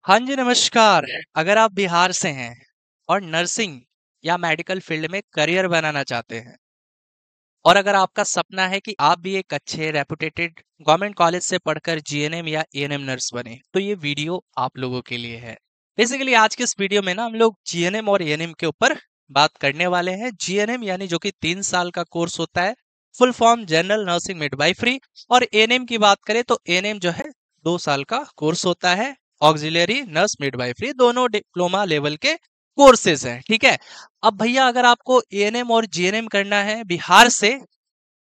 हाँ जी, नमस्कार। अगर आप बिहार से हैं और नर्सिंग या मेडिकल फील्ड में करियर बनाना चाहते हैं और अगर आपका सपना है कि आप भी एक अच्छे रेपुटेटेड गवर्नमेंट कॉलेज से पढ़कर जीएनएम या एएनएम नर्स बने, तो ये वीडियो आप लोगों के लिए है। बेसिकली आज के इस वीडियो में ना हम लोग जीएनएम और एएनएम के ऊपर बात करने वाले हैं। जीएनएम यानी जो कि 3 साल का कोर्स होता है, full form general nursing midwifery. और एएनएम की बात करें तो एएनएम जो है 2 साल का कोर्स होता है, ऑक्सिलरी नर्स मिडवाइफरी, दोनों डिप्लोमा लेवल के कोर्सेज हैं। ठीक है। अब भैया अगर आपको एएनएम और जीएनएम करना है बिहार से,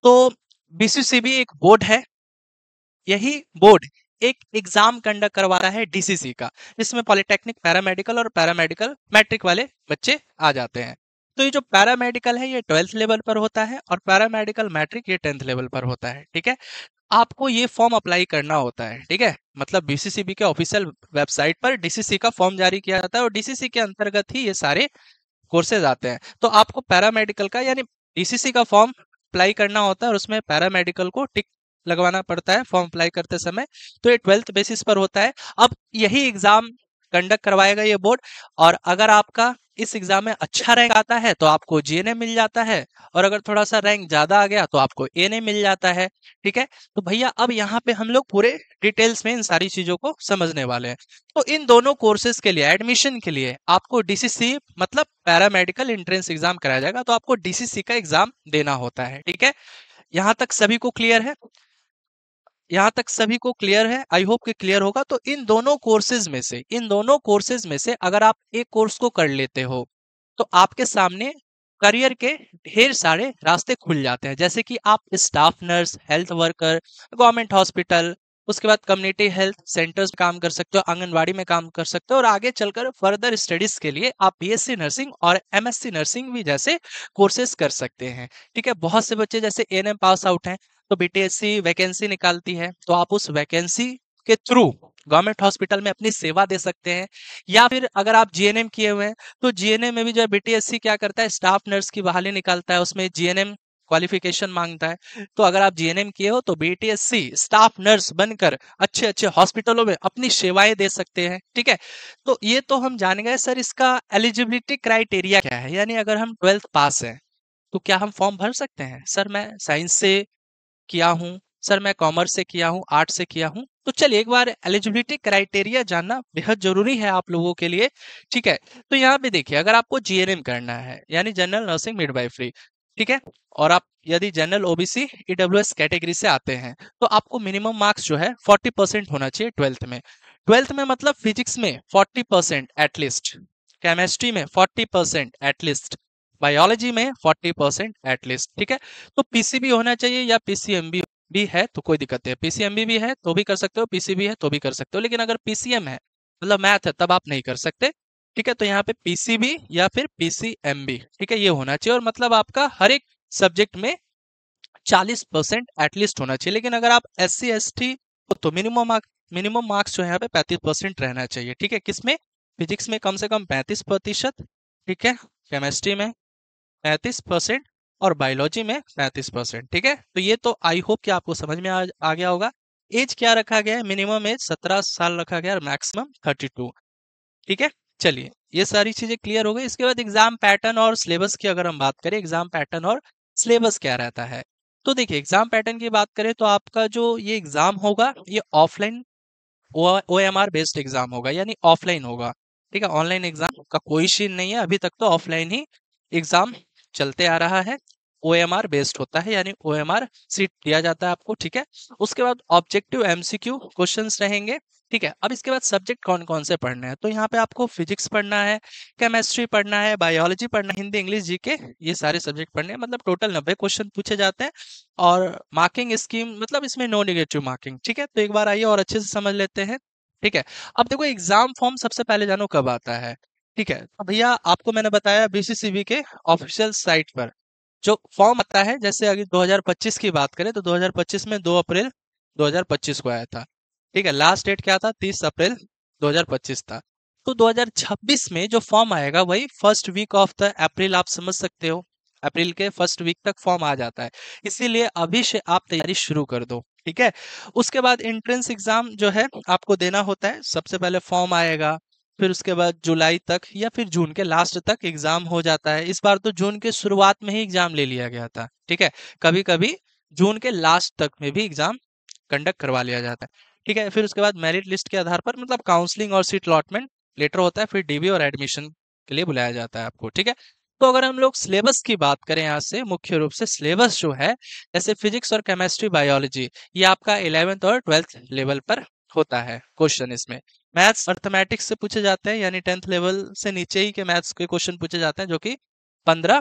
तो बीसीसीबी एक बोर्ड है। यही बोर्ड एक एग्जाम कंडक्ट करवाता है डीसीसी का, जिसमें पॉलिटेक्निक पैरामेडिकल और पैरामेडिकल मैट्रिक वाले बच्चे आ जाते हैं। तो ये जो पैरामेडिकल है ये 12th लेवल पर होता है और पैरामेडिकल मैट्रिक ये 10th लेवल पर होता है। ठीक है। आपको ये फॉर्म अप्लाई करना होता है। ठीक है। मतलब बीसीसीबी के ऑफिशियल वेबसाइट पर डीसीसी का फॉर्म जारी किया जाता है और डीसीसी के अंतर्गत ही ये सारे कोर्सेज आते हैं। तो आपको पैरामेडिकल का यानी डीसीसी का फॉर्म अप्लाई करना होता है और उसमें पैरामेडिकल को टिक लगवाना पड़ता है फॉर्म अप्लाई करते समय। तो ये 12th बेसिस पर होता है। अब यही एग्जाम कंडक्ट करवाएगा ये बोर्ड, और अगर आपका इस एग्जाम में अच्छा रैंक आता है तो आपको जीएनए मिल जाता है, और अगर थोड़ा सा रैंक ज्यादा आ गया तो आपको एएनए मिल जाता है। ठीक है। तो भैया अब यहाँ पे हम लोग पूरे डिटेल्स में इन सारी चीजों को समझने वाले हैं। तो इन दोनों कोर्सेज के लिए एडमिशन के लिए आपको डीसीसी मतलब पैरामेडिकल एंट्रेंस एग्जाम कराया जाएगा, तो आपको डीसीसी का एग्जाम देना होता है। ठीक है। यहाँ तक सभी को क्लियर है? यहाँ तक सभी को क्लियर है? आई होप कि क्लियर होगा। तो इन दोनों कोर्सेज में से अगर आप एक कोर्स को कर लेते हो तो आपके सामने करियर के ढेर सारे रास्ते खुल जाते हैं, जैसे कि आप staff nurse, health worker, government hospital, उसके बाद कम्युनिटी हेल्थ सेंटर्स में काम कर सकते हो, आंगनवाड़ी में काम कर सकते हो, और आगे चलकर फर्दर स्टडीज के लिए आप बीएससी नर्सिंग और एमएससी नर्सिंग भी जैसे कोर्सेज कर सकते हैं। ठीक है। बहुत से बच्चे जैसे एएनएम पास आउट हैं तो बीटीएससी वैकेंसी निकालती है, तो आप उस वैकेंसी के थ्रू गवर्नमेंट हॉस्पिटल में अपनी सेवा दे सकते हैं। या फिर अगर आप जीएनएम किए हुए हैं तो जीएनएम में भी जो है बीटीएससी क्या करता है, स्टाफ नर्स की बहाली निकालता है, उसमें जीएनएम क्वालिफिकेशन मांगता है। तो अगर आप जीएनएम किए हो तो बीटीएससी स्टाफ नर्स बनकर अच्छे अच्छे हॉस्पिटलों में अपनी सेवाएं दे सकते हैं। ठीक है। तो ये तो हम जान गए। सर इसका एलिजिबिलिटी क्राइटेरिया क्या है, यानी अगर हम 12th पास हैं तो क्या हम फॉर्म भर सकते हैं? सर मैं साइंस से किया हूँ, सर मैं कॉमर्स से किया हूँ, आर्ट्स से किया हूँ। तो चलिए एक बार एलिजिबिलिटी क्राइटेरिया जानना बेहद जरूरी है आप लोगों के लिए। ठीक है। तो यहाँ पे देखिए, अगर आपको जीएनएम करना है यानी जनरल नर्सिंग मिडवाइफरी, ठीक है, और आप यदि जनरल ओबीसी ईडब्ल्यूएस कैटेगरी से आते हैं तो आपको मिनिमम मार्क्स जो है 40% होना चाहिए 12th में। 12th में मतलब फिजिक्स में 40% एटलीस्ट, केमिस्ट्री में 40% एटलीस्ट, बायोलॉजी में 40% एटलीस्ट। ठीक है। तो पीसीबी होना चाहिए या पीसीएमबी भी है तो कोई दिक्कत नहीं है, पीसीएमबी भी है तो भी कर सकते हो, पीसीबी है तो भी कर सकते हो, लेकिन अगर पीसीएम है मतलब मैथ है तब आप नहीं कर सकते। ठीक है। तो यहाँ पे पीसीबी या फिर पीसीएमबी, ठीक है, ये होना चाहिए। और मतलब आपका हर एक सब्जेक्ट में 40% एटलीस्ट होना चाहिए। लेकिन अगर आप SC ST हो तो मिनिमम मार्क्स जो है यहाँ पे 35% रहना चाहिए। ठीक है। किसमें? फिजिक्स में कम से कम 35%, ठीक है, केमिस्ट्री में 35% और बायोलॉजी में 35%। ठीक है। तो ये तो आई होप कि आपको समझ में आ गया होगा। एज क्या रखा गया है? मिनिमम एज 17 साल रखा गया है और मैक्सिमम 32। ठीक है। चलिए ये सारी चीजें क्लियर हो गई। इसके बाद एग्जाम पैटर्न और सिलेबस की अगर हम बात करें, एग्जाम पैटर्न और सिलेबस क्या रहता है, तो देखिए एग्जाम पैटर्न की बात करें तो आपका जो ये एग्जाम होगा ये ऑफलाइन OMR बेस्ड एग्जाम होगा, यानी ऑफलाइन होगा। ठीक है। ऑनलाइन एग्जाम का कोई सीन नहीं है, अभी तक तो ऑफलाइन ही एग्जाम चलते आ रहा है। OMR बेस्ड होता है, यानी OMR सीट दिया जाता है आपको। ठीक है। उसके बाद ऑब्जेक्टिव MCQ क्वेश्चंस रहेंगे। ठीक है। अब इसके बाद सब्जेक्ट कौन कौन से पढ़ने हैं, तो यहाँ पे आपको फिजिक्स पढ़ना है, केमिस्ट्री पढ़ना है, बायोलॉजी पढ़ना है, हिंदी इंग्लिश जीके, ये सारे सब्जेक्ट पढ़ने हैं। मतलब टोटल 90 क्वेश्चन पूछे जाते हैं और मार्किंग स्कीम मतलब इसमें नो नेगेटिव मार्किंग। ठीक है। तो एक बार आइए और अच्छे से समझ लेते हैं। ठीक है। अब देखो एग्जाम फॉर्म सबसे पहले जानो कब आता है। ठीक है। तो भैया आपको मैंने बताया बीसीसीबी के ऑफिशियल साइट पर जो फॉर्म आता है, जैसे अगर 2025 की बात करें तो 2025 में 2 अप्रैल 2025 को आया था। ठीक है। लास्ट डेट क्या था? 30 अप्रैल 2025 था। तो 2026 में जो फॉर्म आएगा वही first week of the April, आप समझ सकते हो, अप्रैल के फर्स्ट वीक तक फॉर्म आ जाता है। इसीलिए अभी से आप तैयारी शुरू कर दो। ठीक है। उसके बाद एंट्रेंस एग्जाम जो है आपको देना होता है। सबसे पहले फॉर्म आएगा, फिर उसके बाद जुलाई तक या फिर जून के लास्ट तक एग्जाम हो जाता है। इस बार तो जून के शुरुआत में ही एग्जाम ले लिया गया था, ठीक है। कभी कभी जून के लास्ट तक में भी एग्जाम कंडक्ट करवा लिया जाता है, ठीक है। फिर उसके बाद मेरिट लिस्ट के आधार पर मतलब काउंसलिंग और सीट अलॉटमेंट लेटर होता है, फिर डीबी और एडमिशन के लिए बुलाया जाता है आपको, ठीक है। तो अगर हम लोग सिलेबस की बात करें यहाँ से, मुख्य रूप से सिलेबस जो है, जैसे फिजिक्स और केमिस्ट्री, बायोलॉजी, ये आपका 11th और 12th लेवल पर होता है क्वेश्चन। इसमें मैथ्स अर्थमेटिक्स से पूछे जाते हैं, यानी 10th लेवल से नीचे ही के मैथ्स के क्वेश्चन पूछे जाते हैं, जो कि 15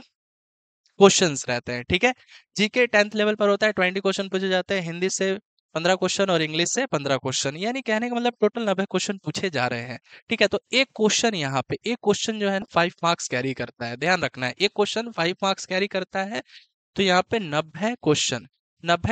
क्वेश्चंस रहते हैं, ठीक है। जीके 10th लेवल पर होता है, 20 क्वेश्चन पूछे जाते हैं, हिंदी से 15 क्वेश्चन और इंग्लिश से 15 क्वेश्चन, यानी कहने का मतलब टोटल 90 क्वेश्चन पूछे जा रहे हैं, ठीक है। तो एक क्वेश्चन यहाँ पे, एक क्वेश्चन जो है 5 मार्क्स कैरी करता है, ध्यान रखना है, एक क्वेश्चन 5 मार्क्स कैरी करता है। तो यहाँ पे 90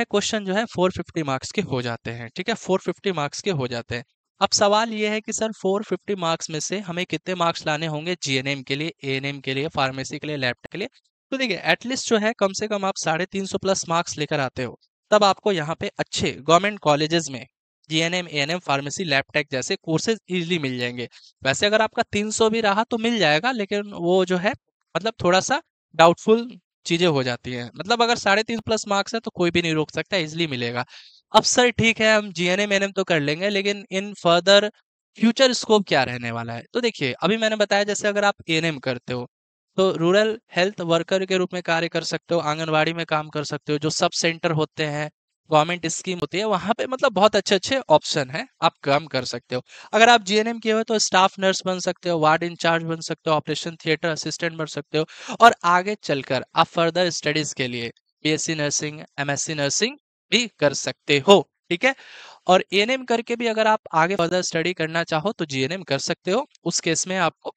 क्वेश्चन जो है 450 मार्क्स के हो जाते हैं, ठीक है, 450 मार्क्स के हो जाते हैं। अब सवाल ये है कि सर 450 मार्क्स में से हमें कितने मार्क्स लाने होंगे जीएनएम के लिए, एएनएम के लिए, फार्मेसी के लिए, लैब के लिए। तो देखिए एटलीस्ट जो है कम से कम आप 350 प्लस मार्क्स लेकर आते हो, तब आपको यहाँ पे अच्छे गवर्नमेंट कॉलेजेस में GNM, ANM, pharmacy, lab tech जैसे कोर्सेज इजीली मिल जाएंगे। वैसे अगर आपका 300 भी रहा तो मिल जाएगा, लेकिन वो जो है मतलब थोड़ा सा डाउटफुल चीजें हो जाती हैं। मतलब अगर 350 प्लस मार्क्स है तो कोई भी नहीं रोक सकता, इजिली मिलेगा। अब सर ठीक है, हम जीएनएम एनएम तो कर लेंगे, लेकिन इन फर्दर फ्यूचर स्कोप क्या रहने वाला है? तो देखिए अभी मैंने बताया, जैसे अगर आप एएनएम करते हो तो रूरल हेल्थ वर्कर के रूप में कार्य कर सकते हो, आंगनवाड़ी में काम कर सकते हो, जो सब सेंटर होते हैं, गवर्नमेंट स्कीम होती है, वहां पे मतलब बहुत अच्छे अच्छे ऑप्शन है, आप काम कर सकते हो। अगर आप जीएनएम किए हो तो स्टाफ नर्स बन सकते हो, वार्ड इंचार्ज बन सकते हो, ऑपरेशन थिएटर असिस्टेंट बन सकते हो, और आगे चलकर आप फर्दर स्टडीज के लिए बीएससी नर्सिंग, एमएससी नर्सिंग भी कर सकते हो, ठीक है। और एएनएम करके भी अगर आप आगे फर्दर स्टडी करना चाहो तो जीएनएम कर सकते हो। उस केस में आपको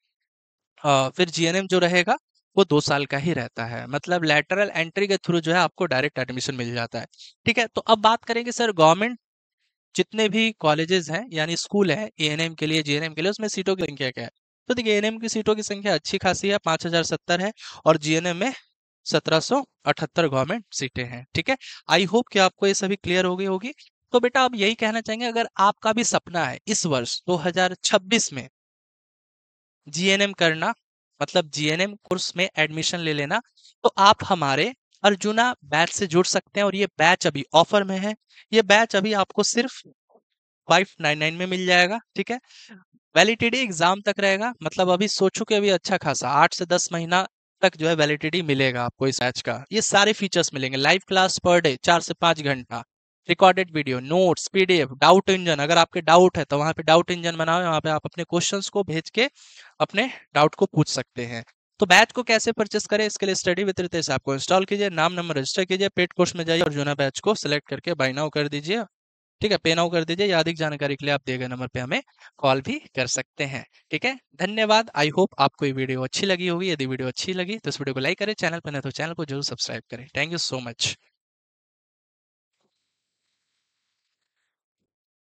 फिर जीएनएम जो रहेगा वो 2 साल का ही रहता है, मतलब लेटरल एंट्री के थ्रू जो है आपको डायरेक्ट एडमिशन मिल जाता है, ठीक है। तो अब बात करेंगे सर गवर्नमेंट जितने भी कॉलेजेस हैं यानी स्कूल है एएनएम के लिए, जीएनएम के लिए, उसमें सीटों की संख्या क्या है? तो देखिए एएनएम की सीटों की संख्या अच्छी खासी है, 5070 है, और जीएनएम में 1778 गवर्नमेंट सीटें हैं, ठीक है। आई होप कि आपको ये सभी क्लियर हो गई होगी। तो बेटा आप यही कहना चाहेंगे, अगर आपका भी सपना है इस वर्ष 2026 में जीएनएम करना, मतलब जीएनएम कोर्स में एडमिशन ले लेना, तो आप हमारे अर्जुना बैच से जुड़ सकते हैं, और ये बैच अभी ऑफर में है। ये बैच अभी आपको सिर्फ 599 में मिल जाएगा, ठीक है। वैलिडिटी एग्जाम तक रहेगा, मतलब अभी सोचो कि अभी अच्छा खासा 8 से 10 महीना तक जो है वैलिडिटी मिलेगा आपको इस बैच का। ये सारे फीचर्स मिलेंगे, लाइव क्लास पर डे 4 से 5 घंटा, recorded video, notes, PDF, doubt engine, अगर आपके डाउट है तो वहां पे डाउट इंजन बनाओ, वहां पे आप अपने क्वेश्चंस को भेज के अपने डाउट को पूछ सकते हैं। तो बैच को कैसे परचेस करें, इसके लिए स्टडी विद रितेश आपको इंस्टॉल कीजिए, नाम नंबर रजिस्टर कीजिए, पेड कोर्स में जाइए और जूना बैच को सिलेक्ट करके बाय नाउ कर दीजिए, ठीक है, पे नाउ कर दीजिए, या अधिक जानकारी के लिए आप दिए गए नंबर पे हमें कॉल भी कर सकते हैं, ठीक है। धन्यवाद। आई होप आपको ये वीडियो अच्छी लगी होगी। यदि वीडियो अच्छी लगी तो इस वीडियो को लाइक करें, चैनल पर नहीं तो चैनल को जरूर सब्सक्राइब करें। Thank you so much.